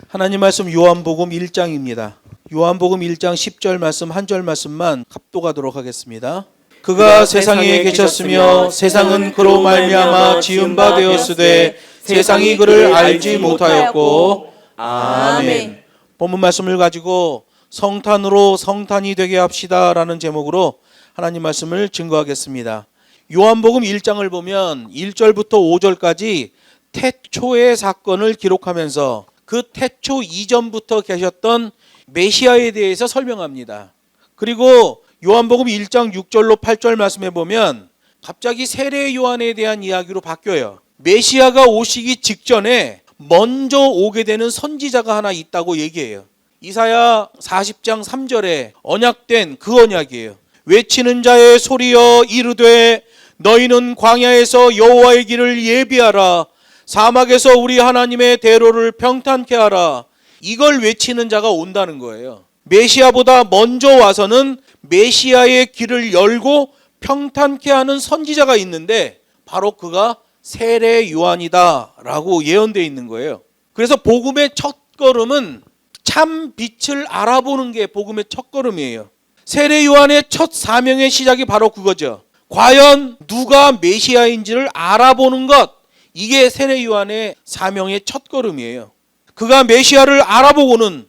하나님 말씀 요한복음 1장입니다. 요한복음 1장 10절 말씀 한 절 말씀만 합독하도록 하겠습니다. 그가 세상에 계셨으며 세상은 그로 말미암아 지은 바 되었으되 세상이 그를 알지 못하였고. 아멘. 본문 말씀을 가지고 성탄으로 성탄이 되게 합시다 라는 제목으로 하나님 말씀을 증거하겠습니다. 요한복음 1장을 보면 1절부터 5절까지 태초의 사건을 기록하면서 그 태초 이전부터 계셨던 메시아에 대해서 설명합니다. 그리고 요한복음 1장 6절로 8절 말씀해 보면 갑자기 세례 요한에 대한 이야기로 바뀌어요. 메시아가 오시기 직전에 먼저 오게 되는 선지자가 하나 있다고 얘기해요. 이사야 40장 3절에 언약된 그 언약이에요. 외치는 자의 소리여 이르되 너희는 광야에서 여호와의 길을 예비하라. 사막에서 우리 하나님의 대로를 평탄케 하라. 이걸 외치는 자가 온다는 거예요. 메시아보다 먼저 와서는 메시아의 길을 열고 평탄케 하는 선지자가 있는데 바로 그가 세례 요한이다 라고 예언되어 있는 거예요. 그래서 복음의 첫걸음은 참 빛을 알아보는 게 복음의 첫걸음이에요. 세례 요한의 첫 사명의 시작이 바로 그거죠. 과연 누가 메시아인지를 알아보는 것, 이게 세례 요한의 사명의 첫걸음이에요. 그가 메시아를 알아보고는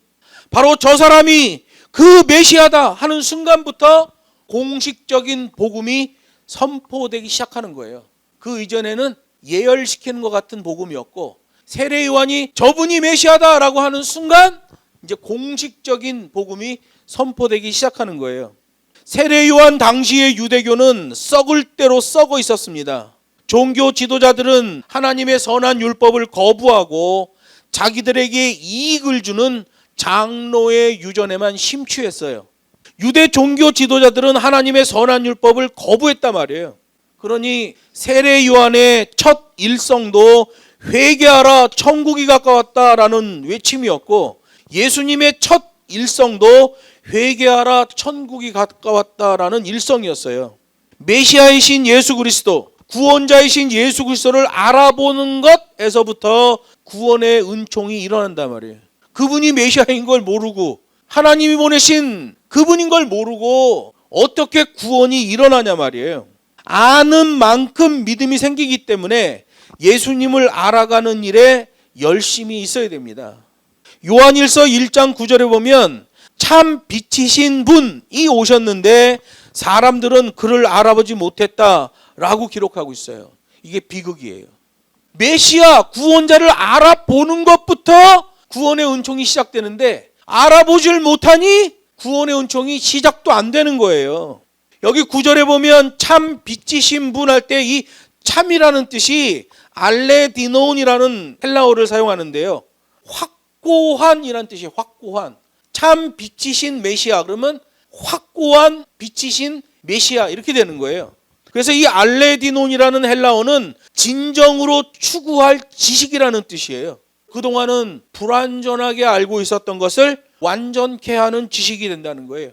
바로 저 사람이 그 메시아다 하는 순간부터 공식적인 복음이 선포되기 시작하는 거예요. 그 이전에는 예열시키는 것 같은 복음이었고 세례 요한이 저분이 메시아다라고 하는 순간 이제 공식적인 복음이 선포되기 시작하는 거예요. 세례 요한 당시의 유대교는 썩을 대로 썩어 있었습니다. 종교 지도자들은 하나님의 선한 율법을 거부하고 자기들에게 이익을 주는 장로의 유전에만 심취했어요. 유대 종교 지도자들은 하나님의 선한 율법을 거부했단 말이에요. 그러니 세례 요한의 첫 일성도 회개하라 천국이 가까웠다라는 외침이었고 예수님의 첫 일성도 회개하라 천국이 가까웠다라는 일성이었어요. 메시아이신 예수 그리스도, 구원자이신 예수 그리스도를 알아보는 것에서부터 구원의 은총이 일어난단 말이에요. 그분이 메시아인 걸 모르고 하나님이 보내신 그분인 걸 모르고 어떻게 구원이 일어나냐 말이에요. 아는 만큼 믿음이 생기기 때문에 예수님을 알아가는 일에 열심히 있어야 됩니다. 요한일서 1장 9절에 보면 참 빛이신 분이 오셨는데 사람들은 그를 알아보지 못했다라고 기록하고 있어요. 이게 비극이에요. 메시아 구원자를 알아보는 것부터 구원의 은총이 시작되는데 알아보질 못하니 구원의 은총이 시작도 안 되는 거예요. 여기 9절에 보면 참 빛이신 분 할 때 이 참이라는 뜻이 알레디논이라는 헬라어를 사용하는데요. 확고한이라는 뜻이에요. 확고한. 참 빛이신 메시아 그러면 확고한 빛이신 메시아 이렇게 되는 거예요. 그래서 이 알레디논이라는 헬라어는 진정으로 추구할 지식이라는 뜻이에요. 그동안은 불완전하게 알고 있었던 것을 완전케 하는 지식이 된다는 거예요.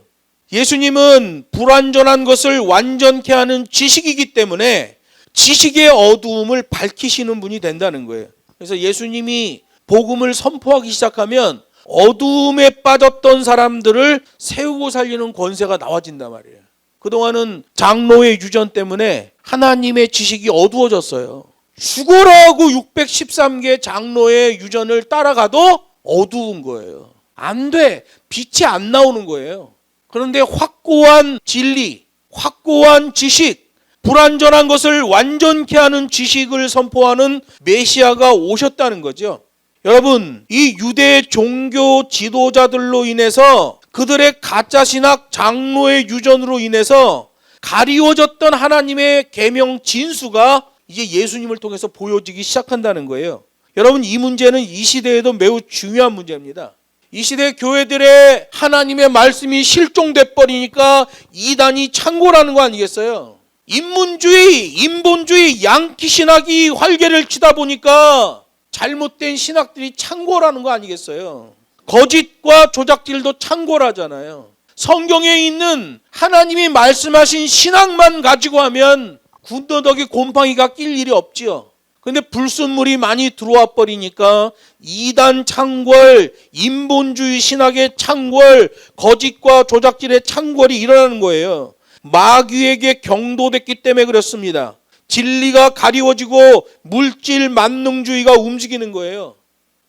예수님은 불완전한 것을 완전케 하는 지식이기 때문에 지식의 어두움을 밝히시는 분이 된다는 거예요. 그래서 예수님이 복음을 선포하기 시작하면 어두움에 빠졌던 사람들을 세우고 살리는 권세가 나와진단 말이에요. 그동안은 장로의 유전 때문에 하나님의 지식이 어두워졌어요. 죽어라고 613개 장로의 유전을 따라가도 어두운 거예요. 안 돼. 빛이 안 나오는 거예요. 그런데 확고한 진리, 확고한 지식, 불완전한 것을 완전케 하는 지식을 선포하는 메시아가 오셨다는 거죠. 여러분, 이 유대 종교 지도자들로 인해서 그들의 가짜 신학 장로의 유전으로 인해서 가리워졌던 하나님의 계명 진수가 이제 예수님을 통해서 보여지기 시작한다는 거예요. 여러분, 이 문제는 이 시대에도 매우 중요한 문제입니다. 이 시대 교회들의 하나님의 말씀이 실종돼 버리니까 이단이 창고라는 거 아니겠어요? 인문주의, 인본주의, 양키 신학이 활개를 치다 보니까 잘못된 신학들이 창고라는 거 아니겠어요? 거짓과 조작질도 창고라잖아요. 성경에 있는 하나님이 말씀하신 신학만 가지고 하면 군더더기 곰팡이가 낄 일이 없지요. 그런데 불순물이 많이 들어와 버리니까 이단 창궐, 인본주의 신학의 창궐, 거짓과 조작질의 창궐이 일어나는 거예요. 마귀에게 경도됐기 때문에 그렇습니다. 진리가 가리워지고 물질 만능주의가 움직이는 거예요.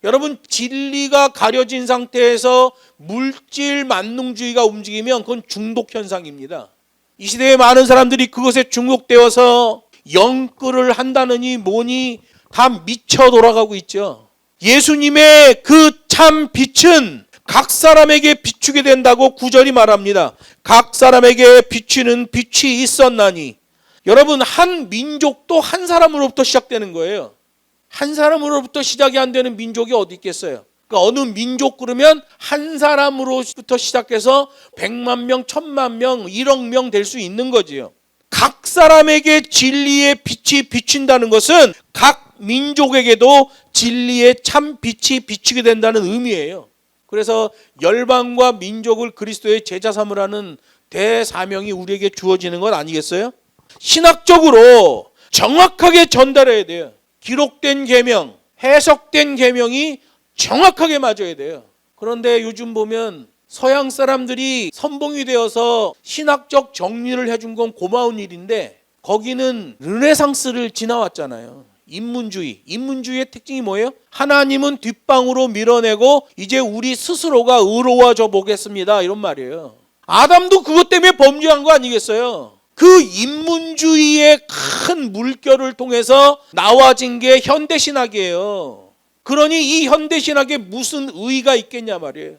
여러분, 진리가 가려진 상태에서 물질 만능주의가 움직이면 그건 중독 현상입니다. 이 시대에 많은 사람들이 그것에 중독되어서 영끌을 한다느니 뭐니 다 미쳐 돌아가고 있죠. 예수님의 그 참 빛은 각 사람에게 비추게 된다고 구절이 말합니다. 각 사람에게 비추는 빛이 있었나니. 여러분, 한 민족도 한 사람으로부터 시작되는 거예요. 한 사람으로부터 시작이 안 되는 민족이 어디 있겠어요? 그러니까 어느 민족 그러면 한 사람으로부터 시작해서 100만 명, 1000만 명, 1억 명 될 수 있는 거지요. 각 사람에게 진리의 빛이 비친다는 것은 각 민족에게도 진리의 참 빛이 비치게 된다는 의미예요. 그래서 열방과 민족을 그리스도의 제자 삼으라는 대사명이 우리에게 주어지는 것 아니겠어요? 신학적으로 정확하게 전달해야 돼요. 기록된 계명, 해석된 계명이 정확하게 맞아야 돼요. 그런데 요즘 보면 서양 사람들이 선봉이 되어서 신학적 정리를 해준 건 고마운 일인데 거기는 르네상스를 지나왔잖아요. 인문주의의 특징이 뭐예요? 하나님은 뒷방으로 밀어내고 이제 우리 스스로가 의로워져 보겠습니다, 이런 말이에요. 아담도 그것 때문에 범죄한 거 아니겠어요? 그 인문주의의 큰 물결을 통해서 나와진 게 현대신학이에요. 그러니 이 현대신학에 무슨 의의가 있겠냐 말이에요.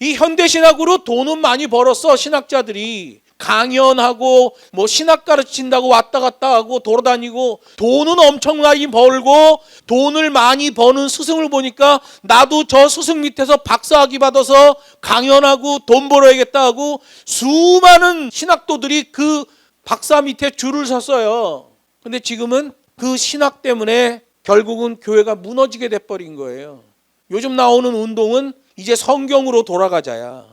이 현대신학으로 돈은 많이 벌었어. 신학자들이 강연하고 뭐 신학 가르친다고 왔다 갔다 하고 돌아다니고 돈은 엄청나게 벌고 돈을 많이 버는 스승을 보니까 나도 저 스승 밑에서 박사학위 받아서 강연하고 돈 벌어야겠다 하고 수많은 신학도들이 그 박사 밑에 줄을 섰어요. 근데 지금은 그 신학 때문에 결국은 교회가 무너지게 돼버린 거예요. 요즘 나오는 운동은 이제 성경으로 돌아가자야.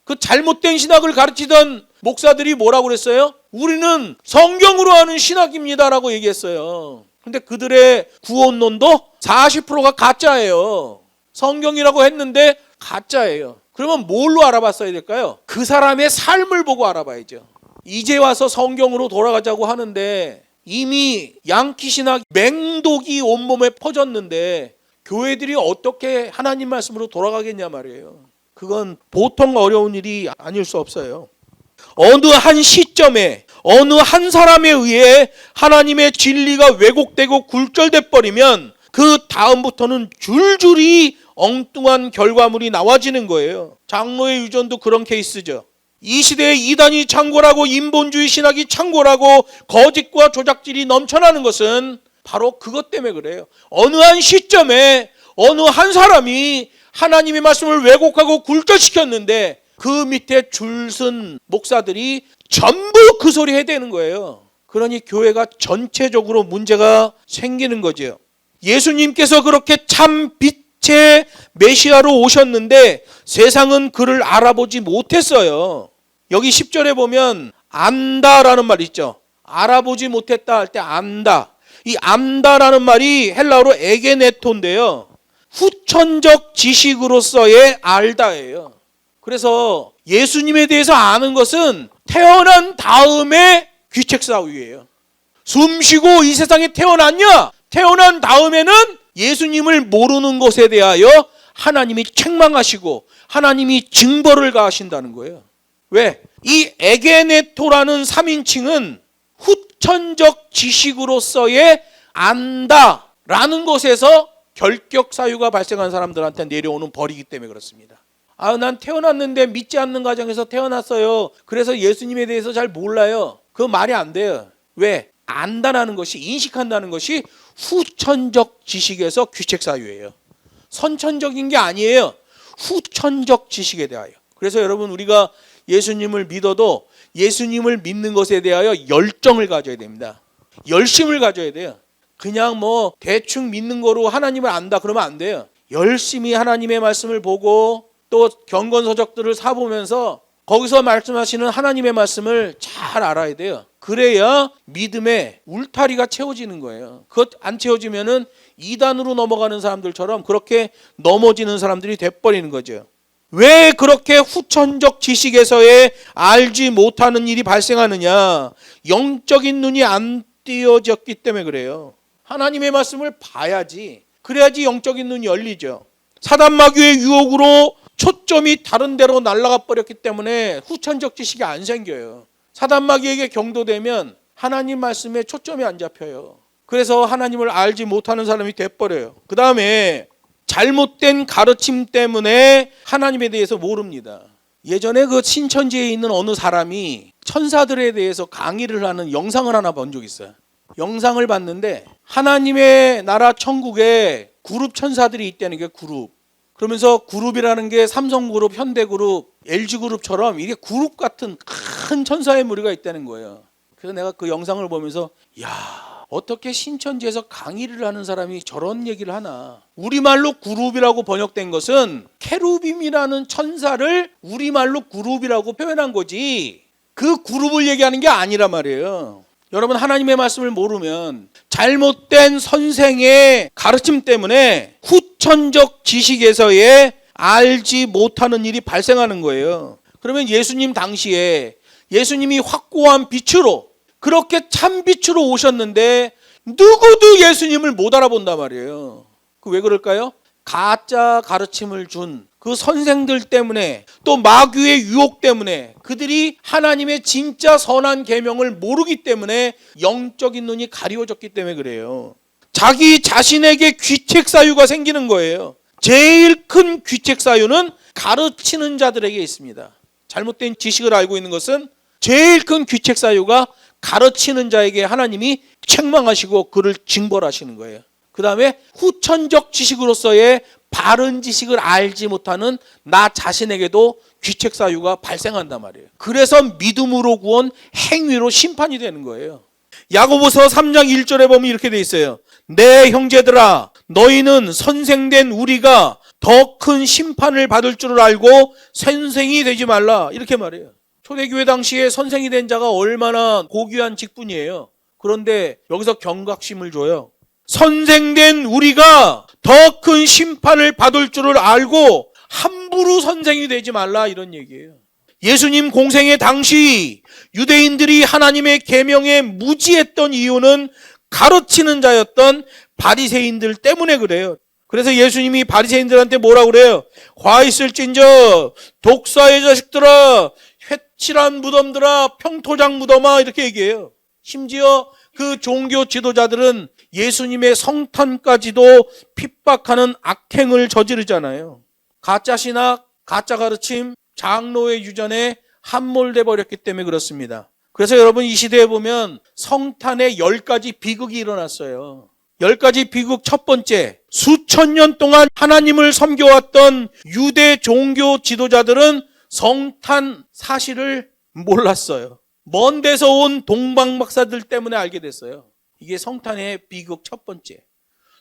그 잘못된 신학을 가르치던 목사들이 뭐라고 그랬어요? 우리는 성경으로 하는 신학입니다라고 얘기했어요. 근데 그들의 구원론도 40%가 가짜예요. 성경이라고 했는데 가짜예요. 그러면 뭘로 알아봤어야 될까요? 그 사람의 삶을 보고 알아봐야죠. 이제 와서 성경으로 돌아가자고 하는데 이미 양키 신학 맹독이 온몸에 퍼졌는데 교회들이 어떻게 하나님 말씀으로 돌아가겠냐 말이에요. 그건 보통 어려운 일이 아닐 수 없어요. 어느 한 시점에 어느 한 사람에 의해 하나님의 진리가 왜곡되고 굴절돼 버리면 그 다음부터는 줄줄이 엉뚱한 결과물이 나와지는 거예요. 장로의 유전도 그런 케이스죠. 이 시대에 이단이 창궐하고 인본주의 신학이 창궐하고 거짓과 조작질이 넘쳐나는 것은 바로 그것 때문에 그래요. 어느 한 시점에 어느 한 사람이 하나님의 말씀을 왜곡하고 굴절시켰는데 그 밑에 줄선 목사들이 전부 그 소리 해대는 거예요. 그러니 교회가 전체적으로 문제가 생기는 거죠. 예수님께서 그렇게 참 빛의 메시아로 오셨는데 세상은 그를 알아보지 못했어요. 여기 10절에 보면 안다라는 말이 있죠. 알아보지 못했다 할 때 안다. 이 안다라는 말이 헬라어로 에게네토인데요. 후천적 지식으로서의 알다예요. 그래서 예수님에 대해서 아는 것은 태어난 다음에 귀책사유예요. 숨 쉬고 이 세상에 태어났냐? 태어난 다음에는 예수님을 모르는 것에 대하여 하나님이 책망하시고 하나님이 징벌을 가하신다는 거예요. 왜? 이 에게네토라는 3인칭은 후천적 지식으로서의 안다라는 것에서 결격 사유가 발생한 사람들한테 내려오는 벌이기 때문에 그렇습니다. 난 태어났는데 믿지 않는 가정에서 태어났어요. 그래서 예수님에 대해서 잘 몰라요. 그 말이 안 돼요. 왜? 안다라는 것이, 인식한다는 것이 후천적 지식에서 귀책 사유예요. 선천적인 게 아니에요. 후천적 지식에 대하여. 그래서 여러분, 우리가 예수님을 믿어도 예수님을 믿는 것에 대하여 열정을 가져야 됩니다. 열심을 가져야 돼요. 그냥 뭐 대충 믿는 거로 하나님을 안다 그러면 안 돼요. 열심히 하나님의 말씀을 보고 또 경건서적들을 사보면서 거기서 말씀하시는 하나님의 말씀을 잘 알아야 돼요. 그래야 믿음의 울타리가 채워지는 거예요. 그것 안 채워지면은 이단으로 넘어가는 사람들처럼 그렇게 넘어지는 사람들이 돼버리는 거죠. 왜 그렇게 후천적 지식에서의 알지 못하는 일이 발생하느냐? 영적인 눈이 안 띄어졌기 때문에 그래요. 하나님의 말씀을 봐야지. 그래야지 영적인 눈이 열리죠. 사단 마귀의 유혹으로 초점이 다른 데로 날아가 버렸기 때문에 후천적 지식이 안 생겨요. 사단 마귀에게 경도되면 하나님 말씀에 초점이 안 잡혀요. 그래서 하나님을 알지 못하는 사람이 돼버려요. 그 다음에 잘못된 가르침 때문에 하나님에 대해서 모릅니다. 예전에 그 신천지에 있는 어느 사람이 천사들에 대해서 강의를 하는 영상을 하나 본 적 있어요. 영상을 봤는데 하나님의 나라 천국에 그룹 천사들이 있다는 게 그룹. 그러면서 그룹이라는 게 삼성그룹, 현대그룹, LG그룹처럼 이게 그룹 같은 큰 천사의 무리가 있다는 거예요. 그래서 내가 그 영상을 보면서 어떻게 신천지에서 강의를 하는 사람이 저런 얘기를 하나. 우리말로 그룹이라고 번역된 것은 케루빔이라는 천사를 우리말로 그룹이라고 표현한 거지 그 그룹을 얘기하는 게 아니란 말이에요. 여러분, 하나님의 말씀을 모르면 잘못된 선생의 가르침 때문에 후천적 지식에서의 알지 못하는 일이 발생하는 거예요. 그러면 예수님 당시에 예수님이 확고한 빛으로 그렇게 참 빛으로 오셨는데 누구도 예수님을 못 알아본단 말이에요. 그 왜 그럴까요? 가짜 가르침을 준 그 선생들 때문에 또 마귀의 유혹 때문에 그들이 하나님의 진짜 선한 계명을 모르기 때문에 영적인 눈이 가리워졌기 때문에 그래요. 자기 자신에게 귀책 사유가 생기는 거예요. 제일 큰 귀책 사유는 가르치는 자들에게 있습니다. 잘못된 지식을 알고 있는 것은 제일 큰 귀책 사유가 가르치는 자에게 하나님이 책망하시고 그를 징벌하시는 거예요. 그 다음에 후천적 지식으로서의 바른 지식을 알지 못하는 나 자신에게도 귀책 사유가 발생한단 말이에요. 그래서 믿음으로 구원, 행위로 심판이 되는 거예요. 야고보서 3장 1절에 보면 이렇게 돼 있어요. 내 형제들아, 너희는 선생된 우리가 더 큰 심판을 받을 줄을 알고 선생이 되지 말라, 이렇게 말해요. 초대교회 당시에 선생이 된 자가 얼마나 고귀한 직분이에요. 그런데 여기서 경각심을 줘요. 선생된 우리가 더 큰 심판을 받을 줄을 알고 함부로 선생이 되지 말라, 이런 얘기예요. 예수님 공생의 당시 유대인들이 하나님의 계명에 무지했던 이유는 가르치는 자였던 바리새인들 때문에 그래요. 그래서 예수님이 바리새인들한테 뭐라고 그래요? 화 있을진저 독사의 자식들아, 회칠한 무덤들아, 평토장 무덤아, 이렇게 얘기해요. 심지어 그 종교 지도자들은 예수님의 성탄까지도 핍박하는 악행을 저지르잖아요. 가짜 신학, 가짜 가르침, 장로의 유전에 함몰돼 버렸기 때문에 그렇습니다. 그래서 여러분, 이 시대에 보면 성탄에 10가지 비극이 일어났어요. 10가지 비극 첫 번째, 수천 년 동안 하나님을 섬겨왔던 유대 종교 지도자들은 성탄 사실을 몰랐어요. 먼 데서 온 동방 박사들 때문에 알게 됐어요. 이게 성탄의 비극 첫 번째.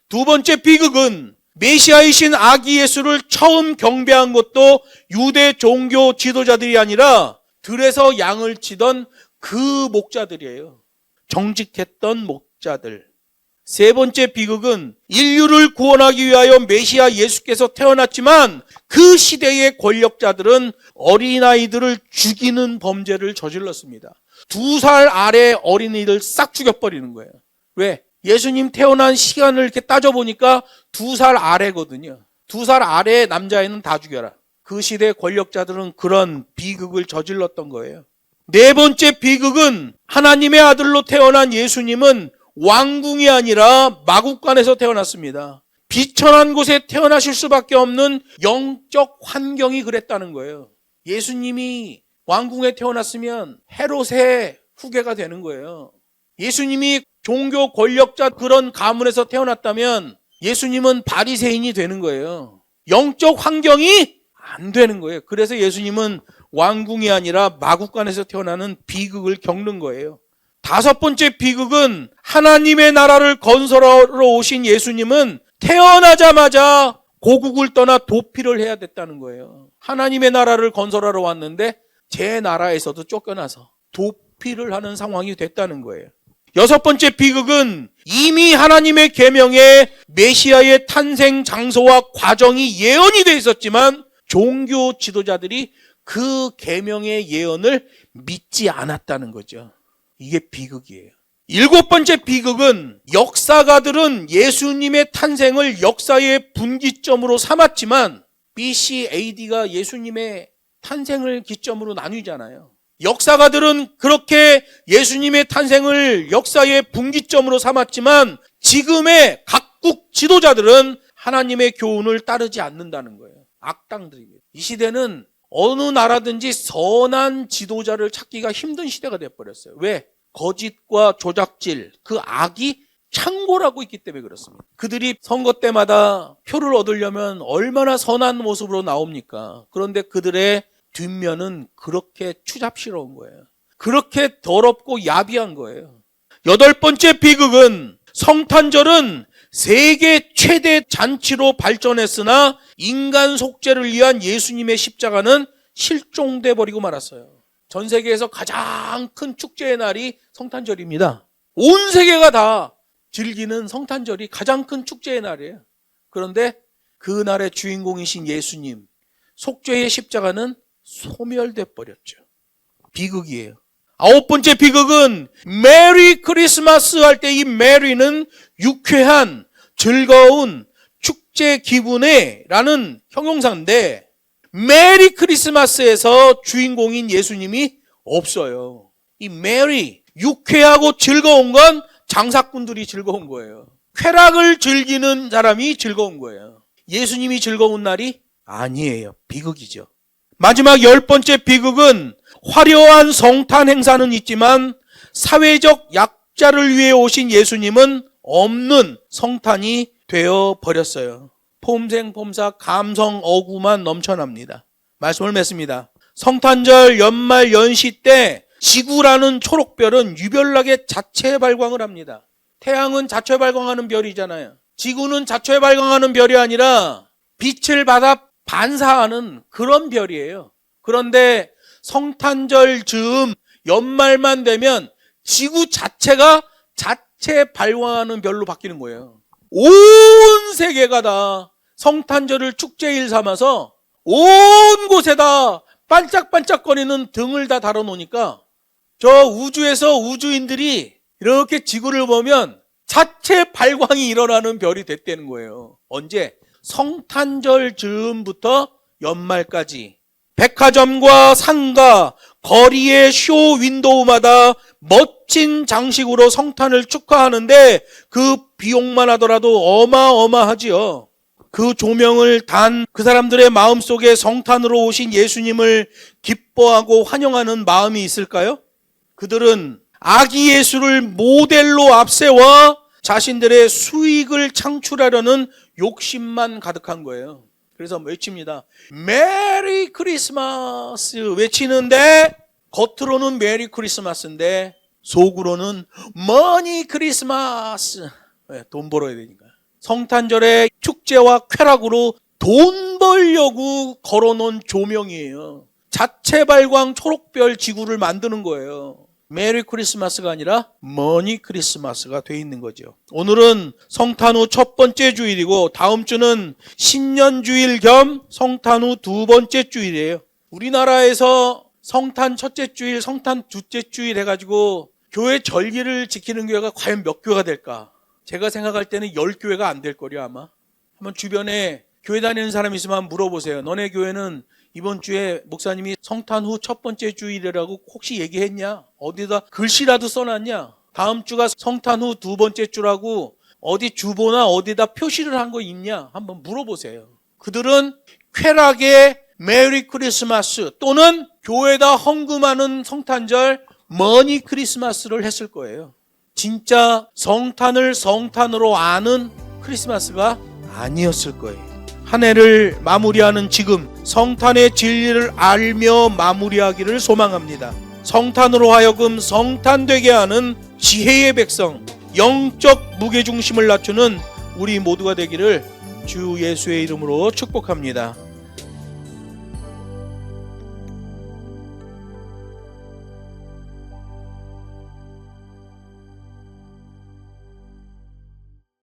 두 번째 비극은 메시아이신 아기 예수를 처음 경배한 것도 유대 종교 지도자들이 아니라 들에서 양을 치던 그 목자들이에요. 정직했던 목자들. 세 번째 비극은 인류를 구원하기 위하여 메시아 예수께서 태어났지만 그 시대의 권력자들은 어린아이들을 죽이는 범죄를 저질렀습니다. 2살 아래 어린이들 싹 죽여버리는 거예요. 왜? 예수님 태어난 시간을 이렇게 따져보니까 2살 아래거든요. 2살 아래의 남자애는 다 죽여라. 그 시대 권력자들은 그런 비극을 저질렀던 거예요. 네 번째 비극은 하나님의 아들로 태어난 예수님은 왕궁이 아니라 마국간에서 태어났습니다. 비천한 곳에 태어나실 수밖에 없는 영적 환경이 그랬다는 거예요. 예수님이 왕궁에 태어났으면 헤롯의 후계가 되는 거예요. 예수님이 종교 권력자 그런 가문에서 태어났다면 예수님은 바리새인이 되는 거예요. 영적 환경이 안 되는 거예요. 그래서 예수님은 왕궁이 아니라 마국간에서 태어나는 비극을 겪는 거예요. 다섯 번째 비극은 하나님의 나라를 건설하러 오신 예수님은 태어나자마자 고국을 떠나 도피를 해야 됐다는 거예요. 하나님의 나라를 건설하러 왔는데 제 나라에서도 쫓겨나서 기피를 하는 상황이 됐다는 거예요. 여섯 번째 비극은 이미 하나님의 계명에 메시아의 탄생 장소와 과정이 예언이 되어 있었지만 종교 지도자들이 그 계명의 예언을 믿지 않았다는 거죠. 이게 비극이에요. 일곱 번째 비극은 역사가들은 예수님의 탄생을 역사의 분기점으로 삼았지만 BC, AD가 예수님의 탄생을 기점으로 나뉘잖아요. 역사가들은 그렇게 예수님의 탄생을 역사의 분기점으로 삼았지만 지금의 각국 지도자들은 하나님의 교훈을 따르지 않는다는 거예요. 악당들입니다. 이 시대는 어느 나라든지 선한 지도자를 찾기가 힘든 시대가 되어버렸어요. 왜? 거짓과 조작질, 그 악이 창궐하고 있기 때문에 그렇습니다. 그들이 선거 때마다 표를 얻으려면 얼마나 선한 모습으로 나옵니까? 그런데 그들의 뒷면은 그렇게 추잡스러운 거예요. 그렇게 더럽고 야비한 거예요. 여덟 번째 비극은 성탄절은 세계 최대 잔치로 발전했으나 인간 속죄를 위한 예수님의 십자가는 실종돼 버리고 말았어요. 전 세계에서 가장 큰 축제의 날이 성탄절입니다. 온 세계가 다 즐기는 성탄절이 가장 큰 축제의 날이에요. 그런데 그 날의 주인공이신 예수님, 속죄의 십자가는 소멸돼 버렸죠. 비극이에요. 아홉 번째 비극은 메리 크리스마스 할 때 이 메리는 유쾌한 즐거운 축제 기분에 라는 형용사인데 메리 크리스마스에서 주인공인 예수님이 없어요. 이 메리, 유쾌하고 즐거운 건 장사꾼들이 즐거운 거예요. 쾌락을 즐기는 사람이 즐거운 거예요. 예수님이 즐거운 날이 아니에요. 비극이죠. 마지막 열 번째 비극은 화려한 성탄 행사는 있지만 사회적 약자를 위해 오신 예수님은 없는 성탄이 되어 버렸어요. 폼생폼사 감성 어구만 넘쳐납니다. 말씀을 맺습니다. 성탄절 연말 연시 때 지구라는 초록별은 유별나게 자체 발광을 합니다. 태양은 자체 발광하는 별이잖아요. 지구는 자체 발광하는 별이 아니라 빛을 받아 반사하는 그런 별이에요. 그런데 성탄절 즈음 연말만 되면 지구 자체가 자체 발광하는 별로 바뀌는 거예요. 온 세계가 다 성탄절을 축제일 삼아서 온 곳에다 반짝반짝거리는 등을 다 달아놓으니까 저 우주에서 우주인들이 이렇게 지구를 보면 자체 발광이 일어나는 별이 됐다는 거예요. 언제? 성탄절 즈음부터 연말까지 백화점과 상가, 거리의 쇼 윈도우마다 멋진 장식으로 성탄을 축하하는데 그 비용만 하더라도 어마어마하지요. 그 조명을 단 그 사람들의 마음속에 성탄으로 오신 예수님을 기뻐하고 환영하는 마음이 있을까요? 그들은 아기 예수를 모델로 앞세워 자신들의 수익을 창출하려는 욕심만 가득한 거예요. 그래서 외칩니다. 메리 크리스마스 외치는데 겉으로는 메리 크리스마스인데 속으로는 머니 크리스마스. 왜? 돈 벌어야 되니까. 성탄절의 축제와 쾌락으로 돈 벌려고 걸어놓은 조명이에요. 자체 발광 초록별 지구를 만드는 거예요. 메리 크리스마스가 아니라 머니 크리스마스가 돼 있는 거죠. 오늘은 성탄 후 첫 번째 주일이고 다음 주는 신년주일 겸 성탄 후 두 번째 주일이에요. 우리나라에서 성탄 첫째 주일, 성탄 둘째 주일 해가지고 교회 절기를 지키는 교회가 과연 몇 교회가 될까? 제가 생각할 때는 10교회가 안 될 거려 아마. 한번 주변에 교회 다니는 사람 있으면 한번 물어보세요. 너네 교회는 이번 주에 목사님이 성탄 후 첫 번째 주일이라고 혹시 얘기했냐? 어디다 글씨라도 써놨냐? 다음 주가 성탄 후 두 번째 주라고 어디 주보나 어디다 표시를 한 거 있냐? 한번 물어보세요. 그들은 쾌락의 메리 크리스마스 또는 교회에다 헌금하는 성탄절 머니 크리스마스를 했을 거예요. 진짜 성탄을 성탄으로 아는 크리스마스가 아니었을 거예요. 한 해를 마무리하는 지금 성탄의 진리를 알며 마무리하기를 소망합니다. 성탄으로 하여금 성탄되게 하는 지혜의 백성, 영적 무게중심을 낮추는 우리 모두가 되기를 주 예수의 이름으로 축복합니다.